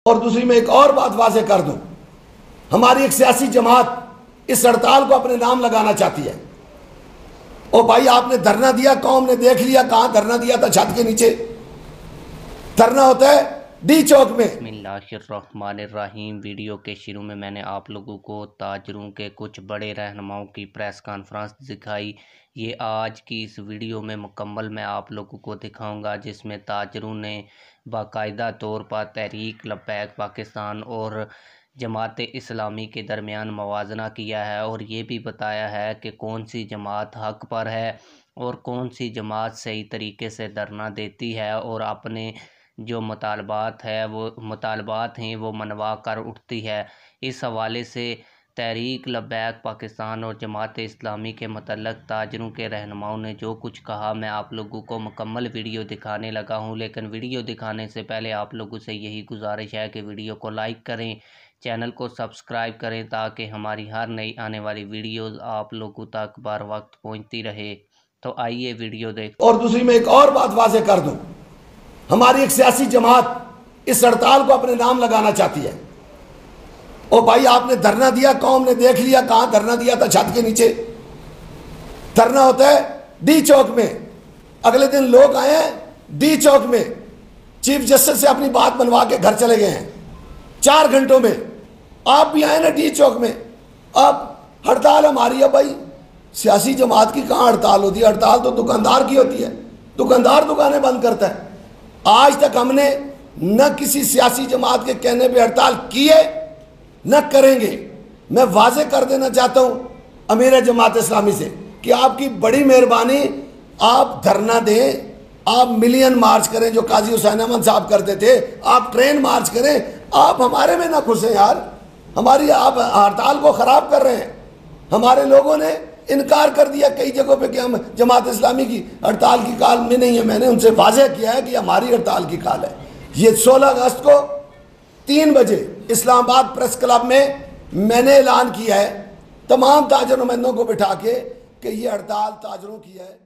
और दूसरी मैं एक और बात वाज़ेह कर दूं, हमारी एक सियासी जमात इस हड़ताल को अपने नाम लगाना चाहती है। ओ भाई, आपने धरना दिया, कौम ने देख लिया कहां धरना दिया था, छत के नीचे धरना होता है डी चौक में। बिस्मिल्लाहिर्रहमानिर्रहीम। वीडियो के शुरू में मैंने आप लोगों को ताजरों के कुछ बड़े रहनुमाओं की प्रेस कॉन्फ्रेंस दिखाई। ये आज की इस वीडियो में मुकम्मल मैं आप लोगों को दिखाऊंगा, जिसमें ताजरों ने बाकायदा तौर पर तहरीक लब्बैक पाकिस्तान और जमात इस्लामी के दरमियान मवाजना किया है और ये भी बताया है कि कौन सी जमात हक़ पर है और कौन सी जमात सही तरीके से धरना देती है और अपने जो मुतालबात हैं वो मनवा कर उठती है। इस हवाले से तहरीक लब्बैक पाकिस्तान और जमात इस्लामी के मतलब ताजरों के रहनुमाओं ने जो कुछ कहा, मैं आप लोगों को मुकम्मल वीडियो दिखाने लगा हूं। लेकिन वीडियो दिखाने से पहले आप लोगों से यही गुजारिश है कि वीडियो को लाइक करें, चैनल को सब्सक्राइब करें, ताकि हमारी हर नई आने वाली वीडियोज़ आप लोगों तक बर वक्त पहुँचती रहे। तो आइए वीडियो देख। और दूसरी मैं एक और बात वाज़ेह कर दूं, हमारी एक सियासी जमात इस हड़ताल को अपने नाम लगाना चाहती है। ओ भाई, आपने धरना दिया, कौम ने देख लिया कहां धरना दिया था, छत के नीचे धरना होता है डी चौक में। अगले दिन लोग आए हैं डी चौक में, चीफ जस्टिस से अपनी बात बनवा के घर चले गए हैं 4 घंटों में। आप भी आए ना डी चौक में। अब हड़ताल हमारी है भाई, सियासी जमात की कहां हड़ताल होती है? हड़ताल तो दुकानदार की होती है, दुकानदार दुकानें बंद करता है। आज तक हमने न किसी सियासी जमात के कहने पे हड़ताल की है न करेंगे। मैं वाज़ेह कर देना चाहता हूं अमीर जमात इस्लामी से कि आपकी बड़ी मेहरबानी, आप धरना दें, आप मिलियन मार्च करें जो काजी हुसैन अहमद साहब करते थे, आप ट्रेन मार्च करें, आप हमारे में ना घुसें यार। हमारी आप हड़ताल को ख़राब कर रहे हैं। हमारे लोगों ने इनकार कर दिया कई जगहों पे कि हम जमात इस्लामी की हड़ताल की काल में नहीं है। मैंने उनसे वाज़ेह किया है कि हमारी हड़ताल की काल है। ये 16 अगस्त को 3 बजे इस्लामाबाद प्रेस क्लब में मैंने ऐलान किया है तमाम ताजर नुमाइंदों को बिठा के कि ये हड़ताल ताजरों की है।